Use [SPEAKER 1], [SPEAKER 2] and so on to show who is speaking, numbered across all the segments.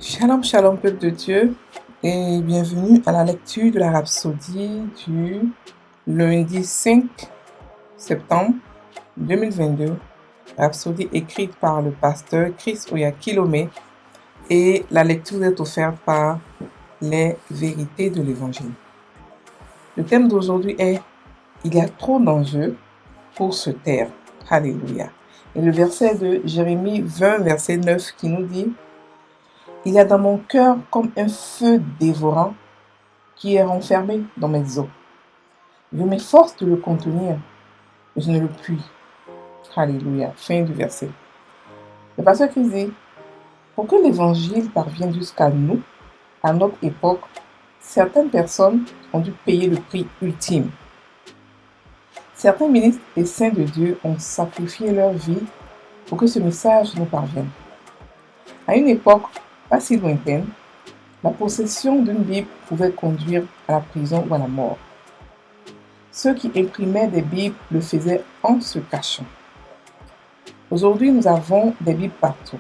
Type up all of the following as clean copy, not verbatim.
[SPEAKER 1] Shalom, shalom, peuple de Dieu, et bienvenue à la lecture de la Rhapsodie du lundi 5 septembre 2022. Rhapsodie écrite par le pasteur Chris Oyakilome, et la lecture est offerte par les vérités de l'Évangile. Le thème d'aujourd'hui est « Il y a trop d'enjeux pour se taire ». Alléluia. Et le verset de Jérémie 20, verset 9 qui nous dit « Il y a dans mon cœur comme un feu dévorant qui est renfermé dans mes os. Je m'efforce de le contenir, mais je ne le puis. » Alléluia. Fin du verset. Le pasteur Christ dit « Pour que l'évangile parvienne jusqu'à nous, à notre époque, certaines personnes ont dû payer le prix ultime. Certains ministres et saints de Dieu ont sacrifié leur vie pour que ce message nous parvienne. À une époque pas si lointaine, la possession d'une Bible pouvait conduire à la prison ou à la mort. Ceux qui imprimaient des Bibles le faisaient en se cachant. Aujourd'hui, nous avons des Bibles partout.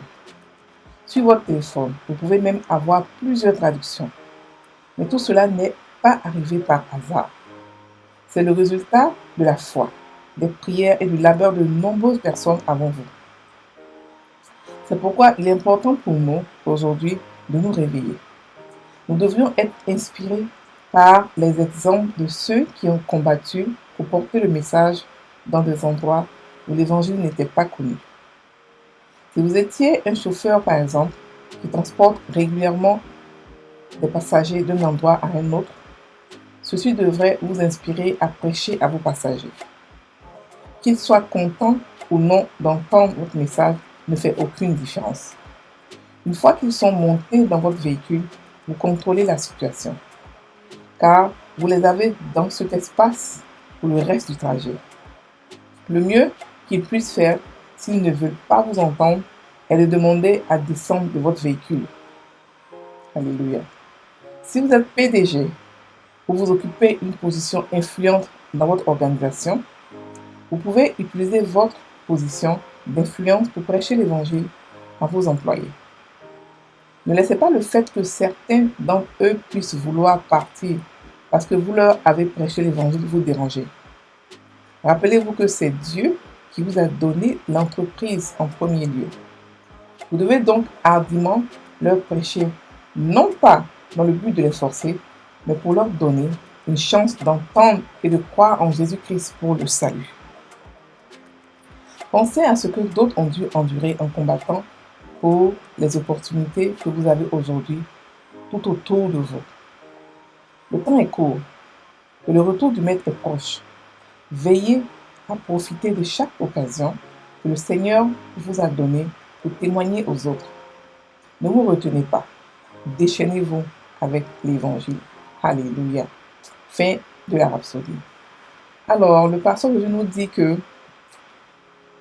[SPEAKER 1] Sur votre téléphone, vous pouvez même avoir plusieurs traductions. Mais tout cela n'est pas arrivé par hasard. C'est le résultat de la foi, des prières et du labeur de nombreuses personnes avant vous. C'est pourquoi il est important pour nous, aujourd'hui, de nous réveiller. Nous devrions être inspirés par les exemples de ceux qui ont combattu pour porter le message dans des endroits où l'évangile n'était pas connu. Si vous étiez un chauffeur, par exemple, qui transporte régulièrement des passagers d'un endroit à un autre, ceci devrait vous inspirer à prêcher à vos passagers. Qu'ils soient contents ou non d'entendre votre message ne fait aucune différence. Une fois qu'ils sont montés dans votre véhicule, vous contrôlez la situation, car vous les avez dans cet espace pour le reste du trajet. Le mieux qu'ils puissent faire, s'ils ne veulent pas vous entendre, est de demander à descendre de votre véhicule. Alléluia. Si vous êtes PDG ou vous occupez une position influente dans votre organisation, vous pouvez utiliser votre position d'influence pour prêcher l'évangile à vos employés. Ne laissez pas le fait que certains d'entre eux puissent vouloir partir parce que vous leur avez prêché l'évangile vous déranger. Rappelez-vous que c'est Dieu qui vous a donné l'entreprise en premier lieu. Vous devez donc hardiment leur prêcher, non pas dans le but de les forcer, mais pour leur donner une chance d'entendre et de croire en Jésus-Christ pour le salut. Pensez à ce que d'autres ont dû endurer en combattant pour les opportunités que vous avez aujourd'hui tout autour de vous. Le temps est court et le retour du Maître est proche. Veillez à profiter de chaque occasion que le Seigneur vous a donnée pour témoigner aux autres. Ne vous retenez pas. Déchaînez-vous avec l'Évangile. Alléluia. Fin de la Rhapsodie. Alors, le pasteur nous dit que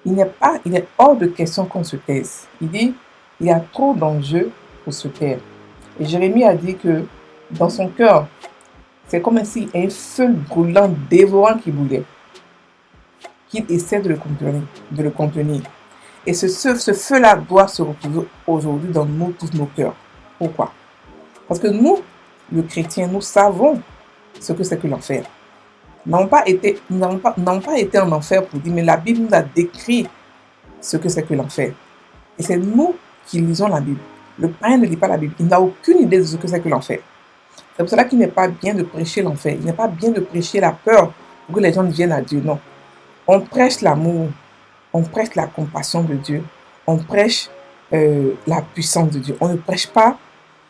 [SPEAKER 1] il est hors de question qu'on se taise. Il dit, il y a trop d'enjeux pour se taire. Et Jérémie a dit que dans son cœur, c'est comme si un feu brûlant, dévorant qui brûlait, qu'il essaie de le contenir. Et ce feu-là doit se retrouver aujourd'hui dans tous nos cœurs. Pourquoi? Parce que nous, le chrétien, nous savons ce que c'est que l'enfer. Nous n'avons pas été en enfer pour dire, mais la Bible nous a décrit ce que c'est que l'enfer. Et c'est nous qui lisons la Bible. Le païen ne lit pas la Bible. Il n'a aucune idée de ce que c'est que l'enfer. C'est pour cela qu'il n'est pas bien de prêcher l'enfer. Il n'est pas bien de prêcher la peur pour que les gens viennent à Dieu. Non. On prêche l'amour. On prêche la compassion de Dieu. On prêche la puissance de Dieu. On ne prêche pas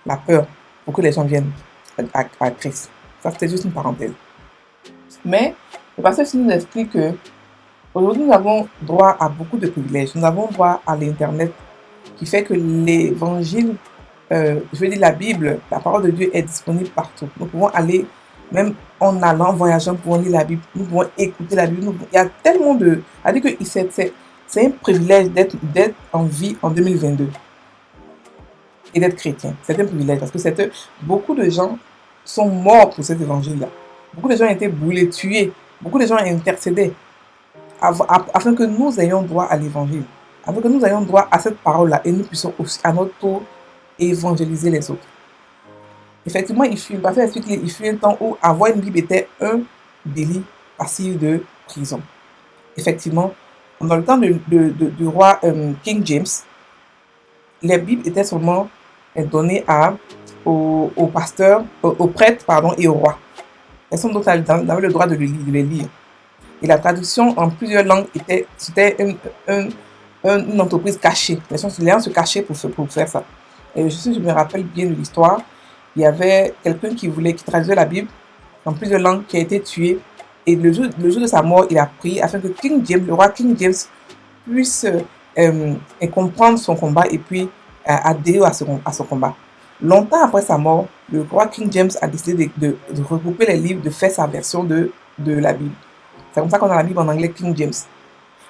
[SPEAKER 1] la peur pour que les gens viennent à Christ. Ça, c'était juste une parenthèse. Mais le pasteur nous explique que aujourd'hui, nous avons droit à beaucoup de privilèges. Nous avons droit à l'Internet qui fait que l'évangile, la Bible, la parole de Dieu est disponible partout. Nous pouvons aller, même en allant, en voyageant, nous pouvons lire la Bible, nous pouvons écouter la Bible. Il y a tellement de... C'est-à-dire que c'est un privilège d'être en vie en 2022 et d'être chrétien. C'est un privilège parce que beaucoup de gens sont morts pour cet évangile-là. Beaucoup de gens ont été brûlés, tués. Beaucoup de gens ont intercédé afin que nous ayons droit à l'évangile, afin que nous ayons droit à cette parole-là et nous puissions aussi à notre tour évangéliser les autres. Effectivement, il fut un temps où avoir une Bible était un délit passif de prison. Effectivement, dans le temps du roi King James, les Bibles étaient seulement données aux pasteurs, aux prêtres et aux rois. Personne d'autre n'avait le droit de les lire. Et la traduction en plusieurs langues c'était une entreprise cachée. Les gens se cachaient pour faire ça. Et je me rappelle bien de l'histoire. Il y avait quelqu'un qui traduisait la Bible en plusieurs langues, qui a été tué. Et le jour de sa mort, il a prié afin que le roi King James puisse comprendre son combat et puis adhérer à son combat. Longtemps après sa mort, le roi King James a décidé de regrouper les livres, de faire sa version de la Bible. C'est comme ça qu'on a la Bible en anglais King James.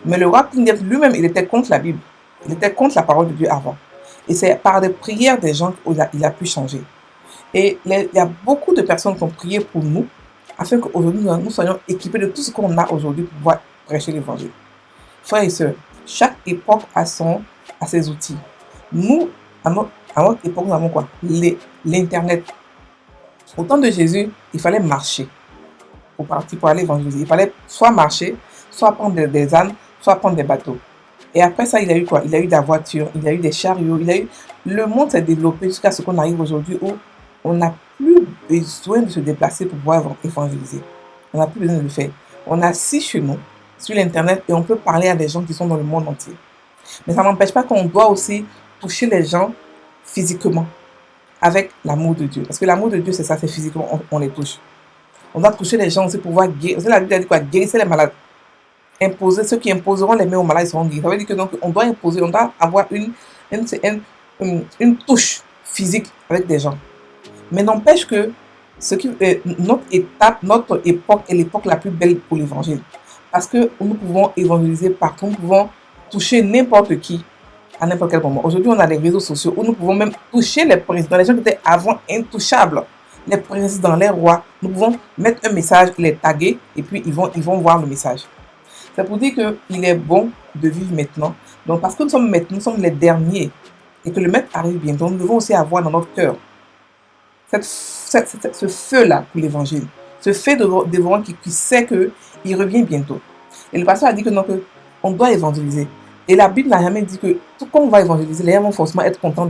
[SPEAKER 1] Mais le roi King James lui-même, il était contre la Bible. Il était contre la parole de Dieu avant. Et c'est par des prières des gens qu'il a pu changer. Et il y a beaucoup de personnes qui ont prié pour nous, afin qu'aujourd'hui nous soyons équipés de tout ce qu'on a aujourd'hui pour pouvoir prêcher l'évangile. Frères et sœurs, chaque époque a ses outils. Nous, à notre époque, nous avons quoi? L'Internet. Au temps de Jésus, il fallait marcher pour aller évangéliser. Il fallait soit marcher, soit prendre des ânes, soit prendre des bateaux. Et après ça, il y a eu quoi? Il y a eu des voitures, il y a eu des chariots, le monde s'est développé jusqu'à ce qu'on arrive aujourd'hui où on n'a plus besoin de se déplacer pour pouvoir évangéliser. On n'a plus besoin de le faire. On est assis chez nous, sur l'Internet, et on peut parler à des gens qui sont dans le monde entier. Mais ça n'empêche pas qu'on doit aussi toucher les gens physiquement, avec l'amour de Dieu. Parce que l'amour de Dieu, c'est ça, c'est physiquement, on les touche. On doit toucher les gens aussi pour pouvoir guérir. Parce que la Bible a dit quoi? Guérissez les malades. Imposer, ceux qui imposeront les mains aux malades, ils seront guéris. Ça veut dire que donc, on doit imposer, on doit avoir une touche physique avec des gens. Mais n'empêche que notre époque est l'époque la plus belle pour l'évangile. Parce que nous pouvons évangéliser partout, nous pouvons toucher n'importe qui à n'importe quel moment. Aujourd'hui, on a les réseaux sociaux où nous pouvons même toucher les présidents, les gens qui étaient avant intouchables, les présidents, les rois. Nous pouvons mettre un message, les taguer et puis ils vont voir le message. C'est pour dire qu'il est bon de vivre maintenant. Donc, parce que nous sommes les derniers et que le maître arrive bientôt, nous devons aussi avoir dans notre cœur ce feu-là pour l'évangile. Ce feu dévorant qui sait qu'il revient bientôt. Et le pasteur a dit on doit évangéliser. Et la Bible n'a jamais dit que tout comme on va évangéliser, les gens vont forcément être contents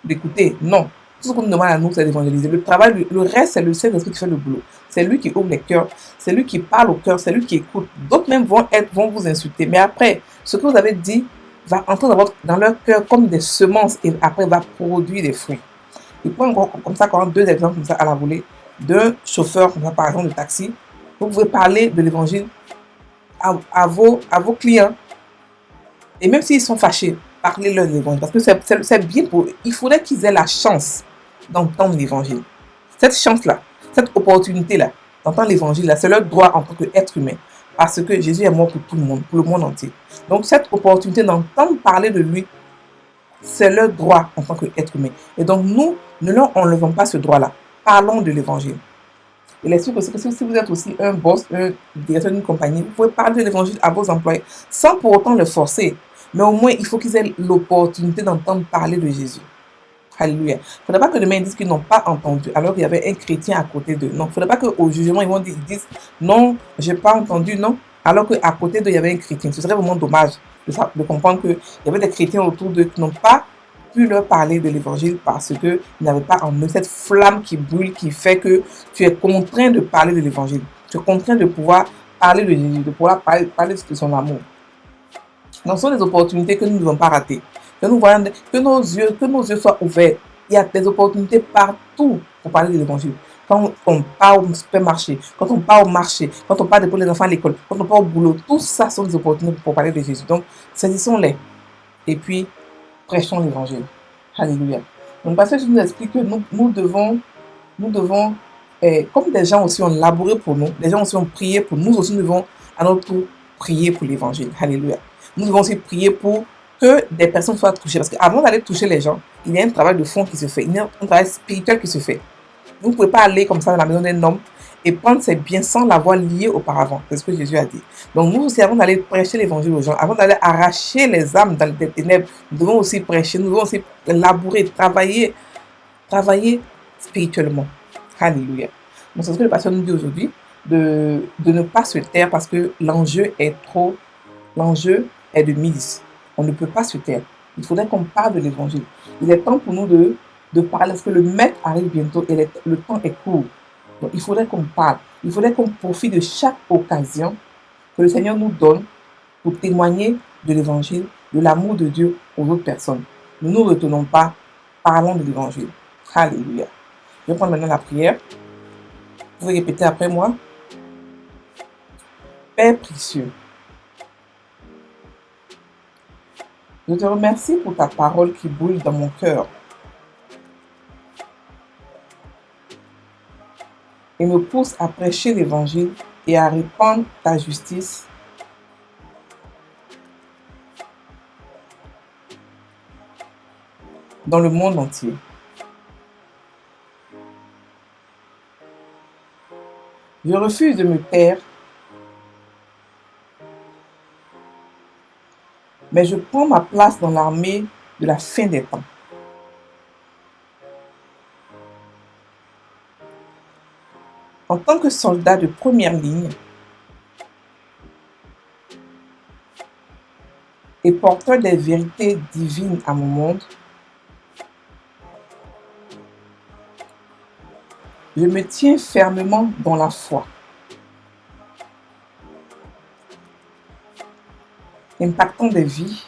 [SPEAKER 1] d'écouter. Non. Tout ce qu'on nous demande à nous, c'est d'évangéliser. Le reste, c'est le Saint-Esprit qui fait le boulot. C'est lui qui ouvre les cœurs, c'est lui qui parle au cœur, c'est lui qui écoute. D'autres même vont vous insulter. Mais après, ce que vous avez dit va entrer dans leur cœur comme des semences et après va produire des fruits. Et prends comme ça, deux exemples comme ça à la volée d'un chauffeur, par exemple, de taxi. Vous pouvez parler de l'évangile à vos clients. Et même s'ils sont fâchés, parlez-leur de l'évangile. Parce que c'est bien pour eux. Il faudrait qu'ils aient la chance d'entendre l'évangile. Cette chance-là, cette opportunité-là, d'entendre l'évangile, c'est leur droit en tant qu'être humain. Parce que Jésus est mort pour tout le monde, pour le monde entier. Donc cette opportunité d'entendre parler de lui, c'est leur droit en tant qu'être humain. Et donc nous, ne leur enlevons pas ce droit-là. Parlons de l'évangile. Il est sûr que si vous êtes aussi un boss, un directeur d'une compagnie, vous pouvez parler de l'évangile à vos employés sans pour autant le forcer. Mais au moins, il faut qu'ils aient l'opportunité d'entendre parler de Jésus. Alléluia. Il ne faudrait pas que demain ils disent qu'ils n'ont pas entendu alors qu'il y avait un chrétien à côté d'eux. Non, il ne faudrait pas qu'au jugement ils disent non, je n'ai pas entendu, non, alors qu'à côté d'eux il y avait un chrétien. Ce serait vraiment dommage de comprendre qu'il y avait des chrétiens autour d'eux qui n'ont pas pu leur parler de l'évangile parce qu'ils n'avaient pas en eux cette flamme qui brûle, qui fait que tu es contraint de parler de l'évangile. Tu es contraint de pouvoir parler de Jésus, de pouvoir parler de son amour. Donc, ce sont des opportunités que nous ne devons pas rater. Que nous voyons, que nos yeux soient ouverts. Il y a des opportunités partout pour parler de l'évangile. Quand on part au supermarché, quand on part au marché, quand on part pour les enfants à l'école, quand on part au boulot, tout ça sont des opportunités pour parler de Jésus. Donc, saisissons-les. Et puis, prêchons l'évangile. Alléluia. Donc, parce que je nous explique que nous devons, comme des gens aussi ont labouré pour nous, des gens aussi ont prié pour nous, aussi nous devons à notre tour prier pour l'évangile. Alléluia. Nous devons aussi prier pour que des personnes soient touchées. Parce qu'avant d'aller toucher les gens, il y a un travail de fond qui se fait. Il y a un travail spirituel qui se fait. Vous ne pouvez pas aller comme ça dans la maison d'un homme et prendre ses biens sans l'avoir lié auparavant. C'est ce que Jésus a dit. Donc nous aussi, avant d'aller prêcher l'évangile aux gens, avant d'aller arracher les âmes dans les ténèbres, nous devons aussi prêcher, nous devons aussi labourer, travailler spirituellement. Alléluia. Donc c'est ce que le pasteur nous dit aujourd'hui, de ne pas se taire parce que l'enjeu est de mise. On ne peut pas se taire. Il faudrait qu'on parle de l'évangile. Il est temps pour nous de parler parce que le maître arrive bientôt et le temps est court. Donc il faudrait qu'on parle. Il faudrait qu'on profite de chaque occasion que le Seigneur nous donne pour témoigner de l'évangile, de l'amour de Dieu aux autres personnes. Ne nous retenons pas, parlons de l'évangile. Alléluia. Je vais prendre maintenant la prière. Vous pouvez répéter après moi. Père précieux, je te remercie pour ta parole qui brûle dans mon cœur et me pousse à prêcher l'évangile et à répandre ta justice dans le monde entier. Je refuse de me taire, mais je prends ma place dans l'armée de la fin des temps. En tant que soldat de première ligne et porteur des vérités divines à mon monde, je me tiens fermement dans la foi, impactant des vies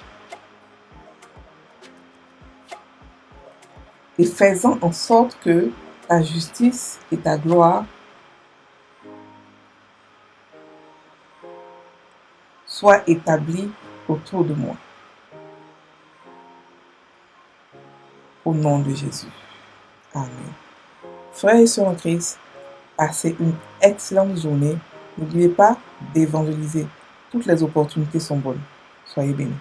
[SPEAKER 1] et faisant en sorte que ta justice et ta gloire soient établies autour de moi. Au nom de Jésus. Amen. Frères et sœurs en Christ, passez une excellente journée. N'oubliez pas d'évangéliser. Toutes les opportunités sont bonnes. Soyez bénis.